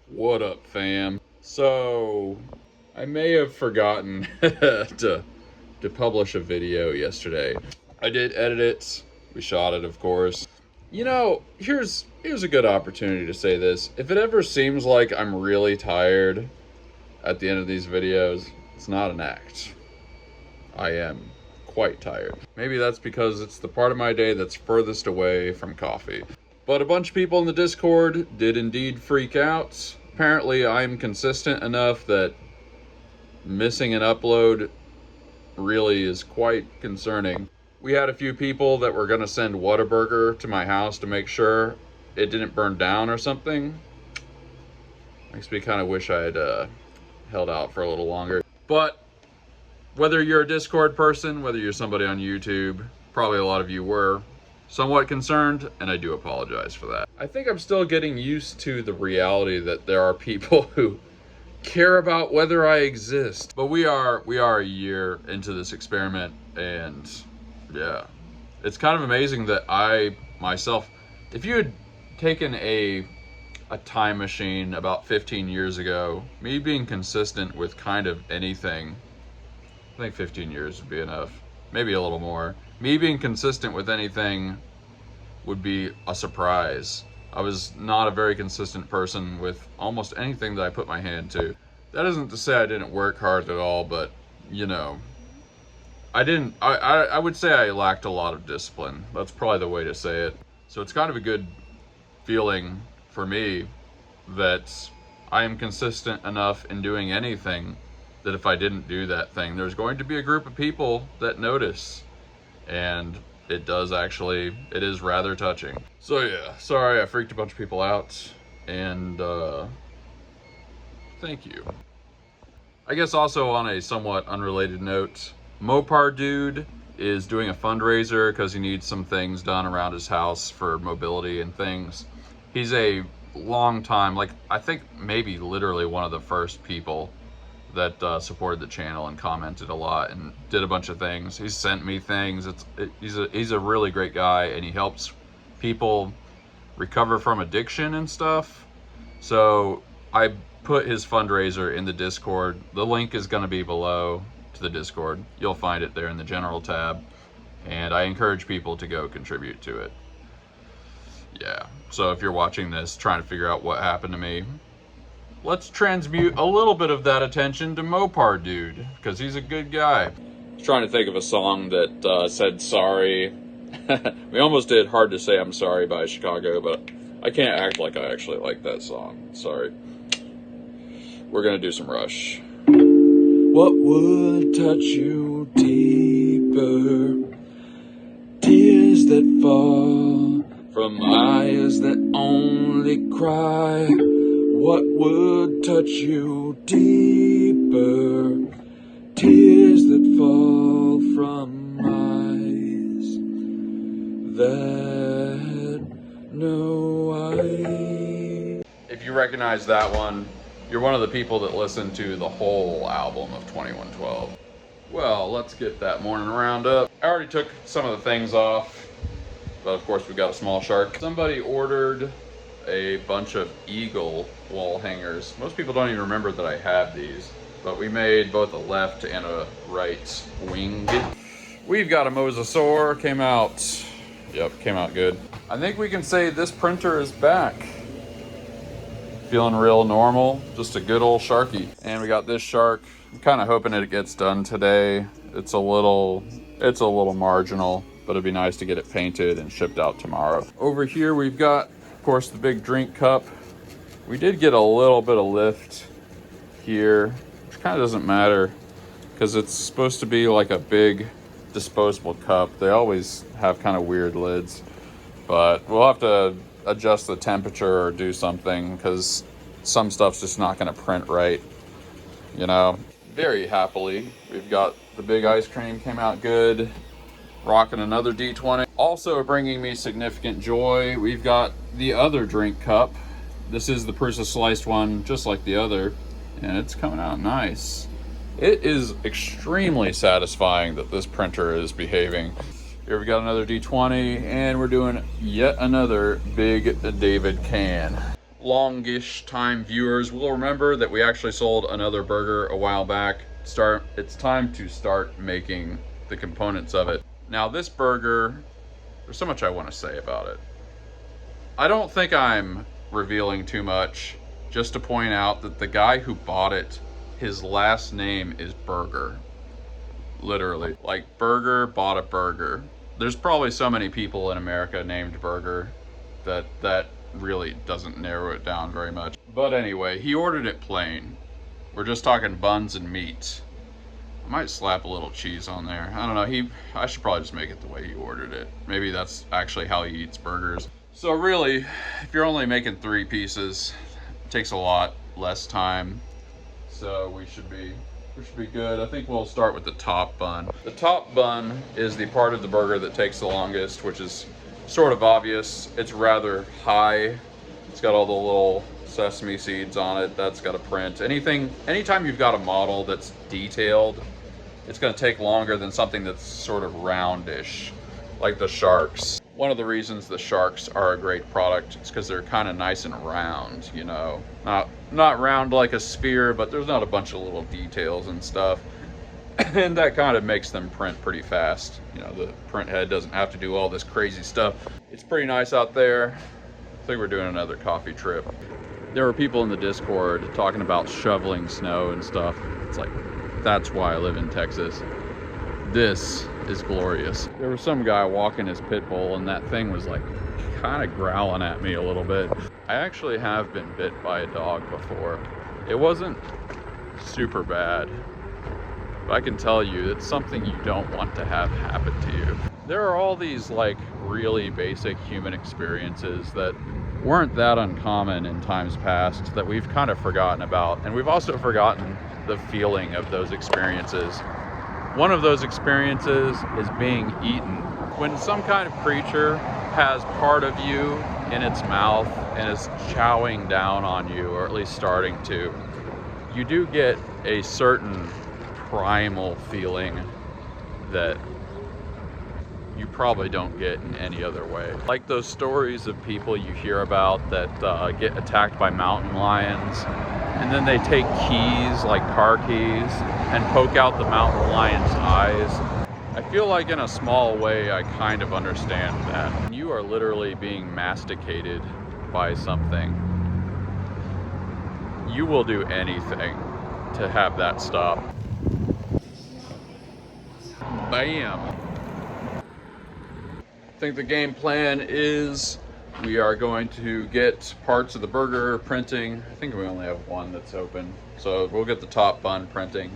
What up, fam? So, I may have forgotten to publish a video yesterday. I did edit it. We shot it, of course. You know, here's a good opportunity to say this. If it ever seems like I'm really tired at the end of these videos, it's not an act. I am quite tired. Maybe that's because it's the part of my day that's furthest away from coffee. But a bunch of people in the Discord did indeed freak out. Apparently, I'm consistent enough that missing an upload really is quite concerning. We had a few people that were going to send Whataburger to my house to make sure it didn't burn down or something. Makes me kind of wish I had held out for a little longer. But whether you're a Discord person, whether you're somebody on YouTube, probably a lot of you were somewhat concerned, and I do apologize for that. I think I'm still getting used to the reality that there are people who care about whether I exist. But we are a year into this experiment, and yeah, it's kind of amazing that I myself, if you had taken a time machine about 15 years ago, me being consistent with kind of anything, I think 15 years would be enough, maybe a little more. Me being consistent with anything would be a surprise. I was not a very consistent person with almost anything that I put my hand to. That isn't to say I didn't work hard at all, but you know, I would say I lacked a lot of discipline. That's probably the way to say it. So it's kind of a good feeling for me that I am consistent enough in doing anything that if I didn't do that thing, there's going to be a group of people that notice. And it is rather touching. So yeah, sorry I freaked a bunch of people out, and thank you. I guess also on a somewhat unrelated note, Mopar Dude is doing a fundraiser because he needs some things done around his house for mobility and things. He's a long time, like I think maybe literally one of the first people that supported the channel and commented a lot and did a bunch of things. He's sent me things. He's a really great guy, and he helps people recover from addiction and stuff. So I put his fundraiser in the Discord. The link is going to be below to the Discord. You'll find it there in the general tab, and I encourage people to go contribute to it. Yeah, so if you're watching this trying to figure out what happened to me, let's transmute a little bit of that attention to Mopar Dude, because he's a good guy. I was trying to think of a song that said sorry. We almost did Hard to Say I'm Sorry by Chicago, but I can't act like I actually like that song. Sorry. We're going to do some Rush. What would touch you deeper? Tears that fall from eyes that only cry. What would touch you deeper? Tears that fall from eyes that know I. If you recognize that one, you're one of the people that listened to the whole album of 2112. Well, let's get that morning roundup. I already took some of the things off, but of course we got a small shark. Somebody ordered a bunch of eagle wall hangers. Most people don't even remember that I have these, but we made both a left and a right wing. We've got a mosasaur, came out good. I think we can say this printer is back. Feeling real normal, just a good old Sharky. And we got this shark. I'm kind of hoping it gets done today. It's a little marginal, but it'd be nice to get it painted and shipped out tomorrow. Over here we've got, of course, the big drink cup. We did get a little bit of lift here, which kind of doesn't matter because it's supposed to be like a big disposable cup. They always have kind of weird lids, but we'll have to adjust the temperature or do something because some stuff's just not going to print right, you know. Very happily, we've got the big ice cream, came out good. Rocking another D20. Also bringing me significant joy, we've got the other drink cup. This is the Prusa sliced one, just like the other, and it's coming out nice. It is extremely satisfying that this printer is behaving. Here we got another D20, and we're doing yet another big David can. longish time viewers will remember that we actually sold another burger a while back. It's time to start making the components of it. Now this burger, there's so much I want to say about it. I don't think I'm revealing too much, just to point out that the guy who bought it, his last name is Burger. Literally, like Burger bought a burger. There's probably so many people in America named Burger that really doesn't narrow it down very much. But anyway, he ordered it plain. We're just talking buns and meat. I might slap a little cheese on there. I don't know, I should probably just make it the way he ordered it. Maybe that's actually how he eats burgers. So really, if you're only making 3 pieces, it takes a lot less time. So we should be good. I think we'll start with the top bun. The top bun is the part of the burger that takes the longest, which is sort of obvious. It's rather high. It's got all the little sesame seeds on it. That's got a print. Anytime you've got a model that's detailed, it's going to take longer than something that's sort of roundish, like the Sharks. One of the reasons the Sharks are a great product is because they're kind of nice and round, you know. Not round like a sphere, but there's not a bunch of little details and stuff. And that kind of makes them print pretty fast. You know, the print head doesn't have to do all this crazy stuff. It's pretty nice out there. I think we're doing another coffee trip. There were people in the Discord talking about shoveling snow and stuff. It's like, that's why I live in Texas. This is glorious. There was some guy walking his pit bull and that thing was like kind of growling at me a little bit. I actually have been bit by a dog before. It wasn't super bad, but I can tell you it's something you don't want to have happen to you. There are all these like really basic human experiences that weren't that uncommon in times past that we've kind of forgotten about, and we've also forgotten the feeling of those experiences. One of those experiences is being eaten. When some kind of creature has part of you in its mouth and is chowing down on you, or at least starting to, you do get a certain primal feeling that you probably don't get in any other way. Like those stories of people you hear about that get attacked by mountain lions, and then they take keys, like car keys, and poke out the mountain lion's eyes. I feel like in a small way I kind of understand that. When you are literally being masticated by something, you will do anything to have that stop. Bam! I think the game plan is we are going to get parts of the burger printing. I think we only have one that's open. So we'll get the top bun printing.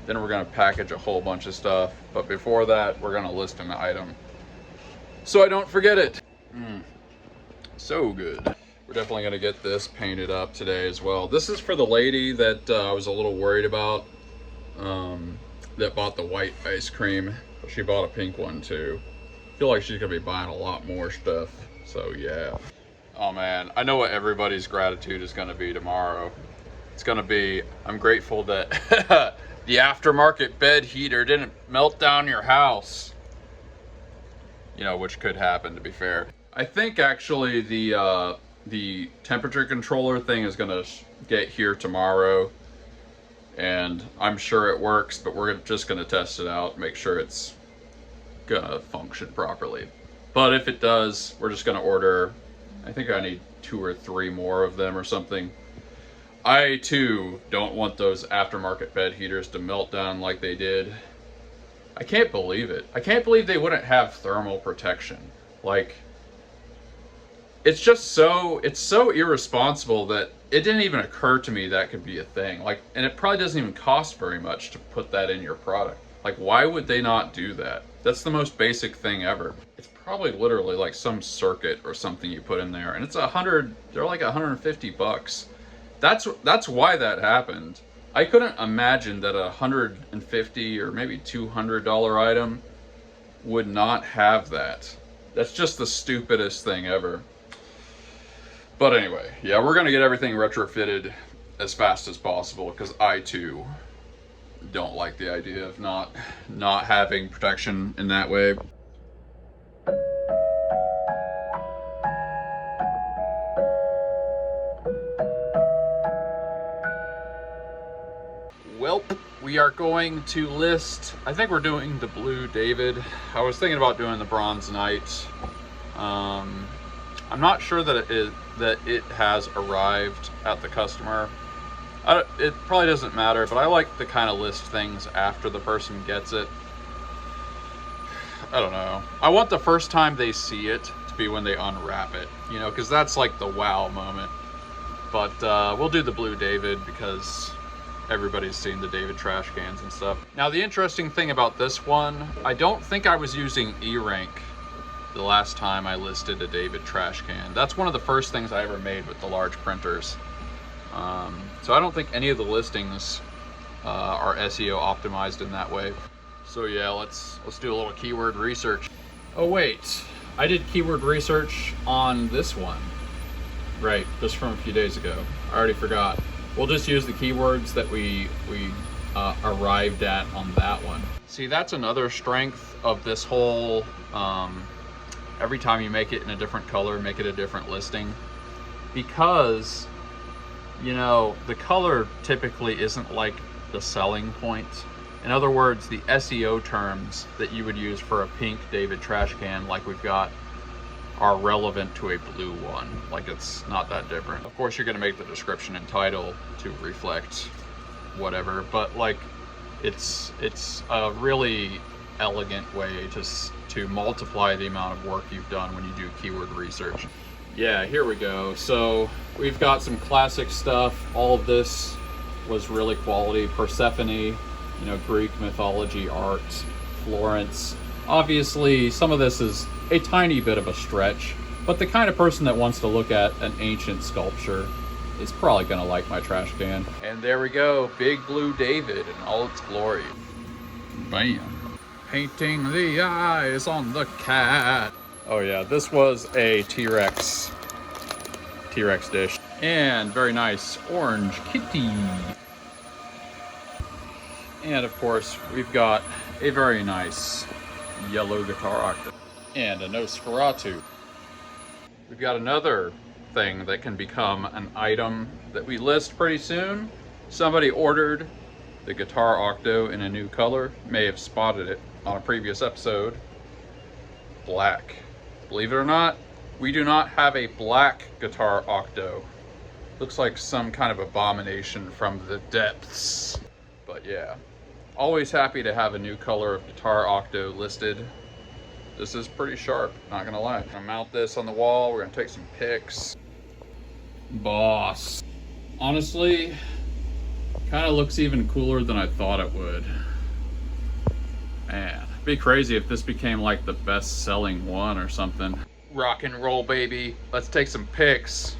Then we're gonna package a whole bunch of stuff. But before that, we're gonna list an item so I don't forget it. So good. We're definitely gonna get this painted up today as well. This is for the lady that I was a little worried about, that bought the white ice cream. But she bought a pink one too. I feel like she's gonna be buying a lot more stuff, so yeah. Oh man, I know what everybody's gratitude is gonna be tomorrow. It's gonna be, I'm grateful that the aftermarket bed heater didn't melt down your house. You know, which could happen, to be fair. I think actually the temperature controller thing is gonna get here tomorrow, and I'm sure it works, but we're just gonna test it out, make sure it's gonna function properly. But if it does, we're just gonna order, I think I need 2 or 3 more of them or something. I too don't want those aftermarket bed heaters to melt down like they did. I can't believe it. I can't believe they wouldn't have thermal protection. Like, it's just it's so irresponsible that it didn't even occur to me that could be a thing. Like, and it probably doesn't even cost very much to put that in your product. Like, why would they not do that? That's the most basic thing ever. It's probably literally like some circuit or something you put in there, and it's they're like 150 bucks. That's why that happened. I couldn't imagine that a $150 or maybe $200 item would not have that. That's just the stupidest thing ever. But anyway, yeah, we're gonna get everything retrofitted as fast as possible, because I too don't like the idea of not having protection in that way. we are going to list, I think we're doing the Blue David. I was thinking about doing the Bronze Knight. I'm not sure that it has arrived at the customer. It probably doesn't matter, but I like to kind of list things after the person gets it. I don't know. I want the first time they see it to be when they unwrap it, you know, because that's like the wow moment. But we'll do the Blue David because everybody's seen the David trash cans and stuff. Now, the interesting thing about this one, I don't think I was using E-Rank the last time I listed a David trash can. That's one of the first things I ever made with the large printers. So I don't think any of the listings are SEO optimized in that way. So yeah, let's do a little keyword research. Oh wait, I did keyword research on this one. Right, just from a few days ago. I already forgot. We'll just use the keywords that we arrived at on that one. See, that's another strength of this whole, every time you make it in a different color, make it a different listing. Because, you know, the color typically isn't like the selling point. In other words, the SEO terms that you would use for a pink David trash can like we've got are relevant to a blue one. Like, it's not that different. Of course, you're gonna make the description and title to reflect whatever, but like, it's a really elegant way to multiply the amount of work you've done when you do keyword research. Yeah, here we go. So we've got some classic stuff. All of this was really quality. Persephone, you know, Greek mythology, art, Florence. Obviously, some of this is a tiny bit of a stretch, but the kind of person that wants to look at an ancient sculpture is probably gonna like my trash can. And there we go, Big Blue David in all its glory. Bam. Painting the eyes on the cat. Oh yeah, this was a T-Rex dish. And very nice orange kitty. And of course, we've got a very nice yellow guitar octave. And a Nosferatu. We've got another thing that can become an item that we list pretty soon. Somebody ordered the guitar octo in a new color. May have spotted it on a previous episode. Black. Believe it or not, we do not have a black guitar octo. Looks like some kind of abomination from the depths. But yeah, always happy to have a new color of guitar octo listed. This is pretty sharp, not gonna lie. I'm gonna mount this on the wall. We're gonna take some pics. Boss. Honestly, kind of looks even cooler than I thought it would. Man, it'd be crazy if this became like the best selling one or something. Rock and roll, baby. Let's take some pics.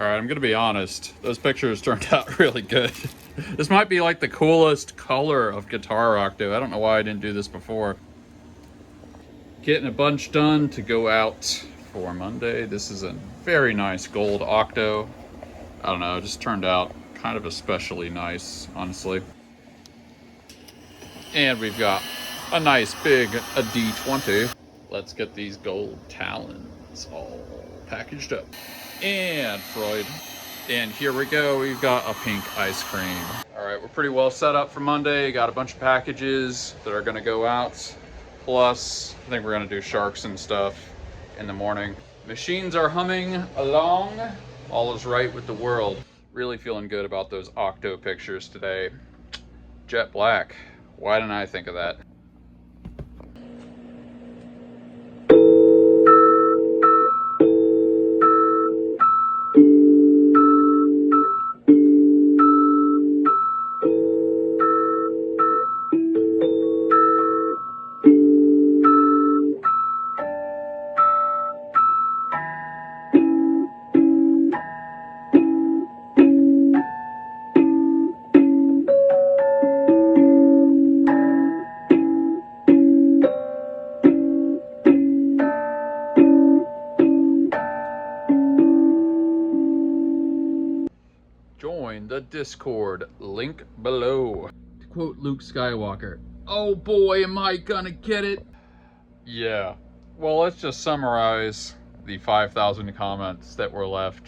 I'm gonna be honest, those pictures turned out really good. This might be like the coolest color of guitar octo. I don't know why I didn't do this before. Getting a bunch done to go out for Monday. This is a very nice gold octo. I don't know, it just turned out kind of especially nice, honestly. And we've got a nice big D20. Let's get these gold talons all packaged up. And Freud. And here we go, we've got a pink ice cream. All right, we're pretty well set up for Monday. Got a bunch of packages that are gonna go out. Plus, I think we're gonna do sharks and stuff in the morning. Machines are humming along. All is right with the world. Really feeling good about those octo pictures today. Jet black, why didn't I think of that? Discord, link below. To quote Luke Skywalker, oh boy, am I gonna get it. Yeah, well, let's just summarize the 5,000 comments that were left,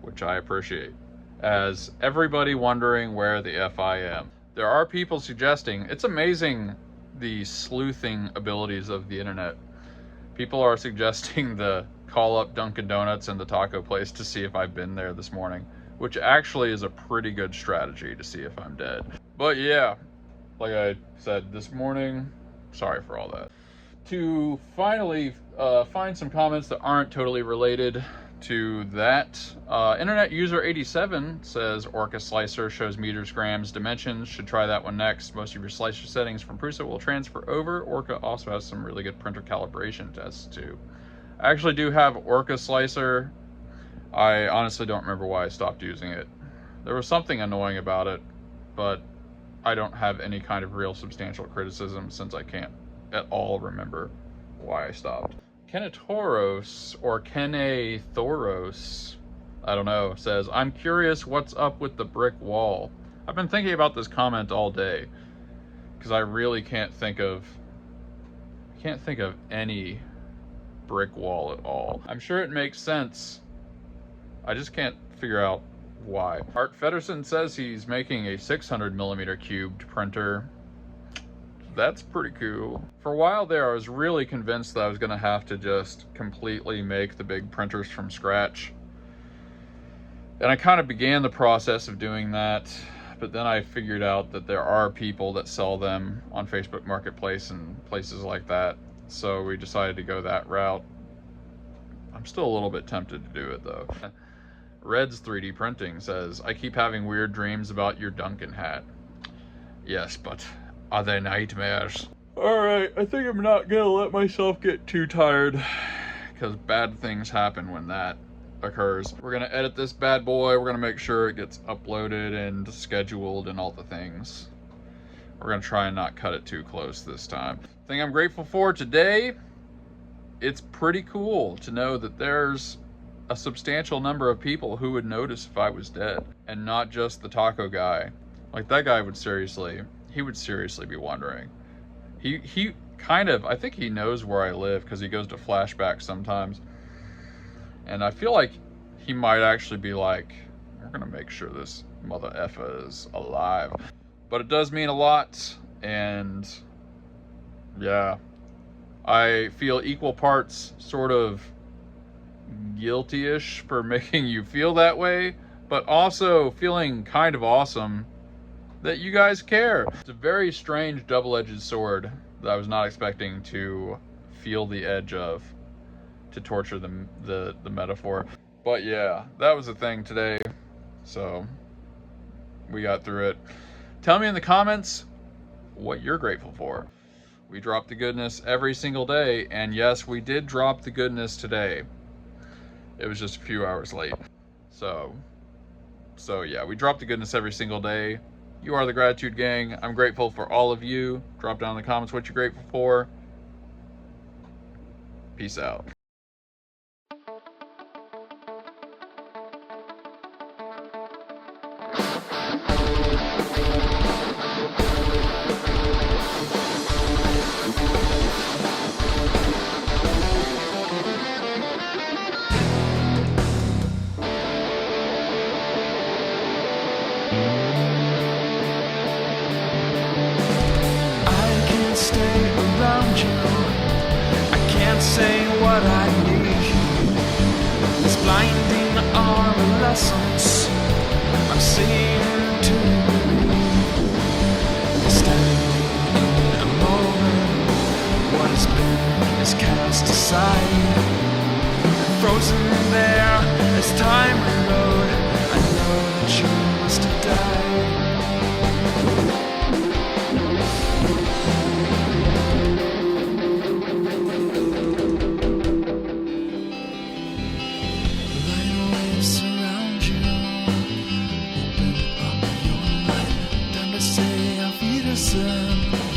which I appreciate, as everybody wondering where the F I am. There are people suggesting, it's amazing the sleuthing abilities of the internet. People are suggesting the call up Dunkin' Donuts and the taco place to see if I've been there this morning, which actually is a pretty good strategy to see if I'm dead. But yeah, like I said this morning, sorry for all that. To finally find some comments that aren't totally related to that, Internet User 87 says Orca Slicer shows meters, grams, dimensions. Should try that one next. Most of your slicer settings from Prusa will transfer over. Orca also has some really good printer calibration tests too. I actually do have Orca Slicer. I honestly don't remember why I stopped using it. There was something annoying about it, but I don't have any kind of real substantial criticism since I can't at all remember why I stopped. Kenetoros, or Kenethoros, I don't know, says, I'm curious what's up with the brick wall. I've been thinking about this comment all day, because I really can't think of any brick wall at all. I'm sure it makes sense. I just can't figure out why. Art Fedderson says he's making a 600mm cubed printer. That's pretty cool. For a while there, I was really convinced that I was gonna have to just completely make the big printers from scratch. And I kind of began the process of doing that, but then I figured out that there are people that sell them on Facebook Marketplace and places like that. So we decided to go that route. I'm still a little bit tempted to do it though. Red's 3D Printing says, I keep having weird dreams about your Duncan hat. Yes, but are they nightmares? Alright, I think I'm not gonna let myself get too tired, because bad things happen when that occurs. We're gonna edit this bad boy, we're gonna make sure it gets uploaded and scheduled and all the things. We're gonna try and not cut it too close this time. The thing I'm grateful for today, it's pretty cool to know that there's a substantial number of people who would notice if I was dead, and not just the taco guy. Like, that guy would seriously be wondering. He kind of, I think he knows where I live because he goes to flashbacks sometimes. And I feel like he might actually be like, we're gonna make sure this mother effer is alive. But it does mean a lot, and yeah. I feel equal parts sort of guilty-ish for making you feel that way, but also feeling kind of awesome that you guys care. It's a very strange double-edged sword that I was not expecting to feel the edge of, to torture the metaphor. But yeah, that was the thing today, so we got through it. Tell me in the comments what you're grateful for. We drop the goodness every single day, and yes, we did drop the goodness today. It was just a few hours late. So yeah, we drop the goodness every single day. You are the Gratitude Gang. I'm grateful for all of you. Drop down in the comments what you're grateful for. Peace out. Stay around you. I can't say what I need. This blinding adolescence I'm seeing to me. Standing in a moment, what has been is cast aside, frozen there as time rode. I know that you must have died. Say auf Wiedersehen.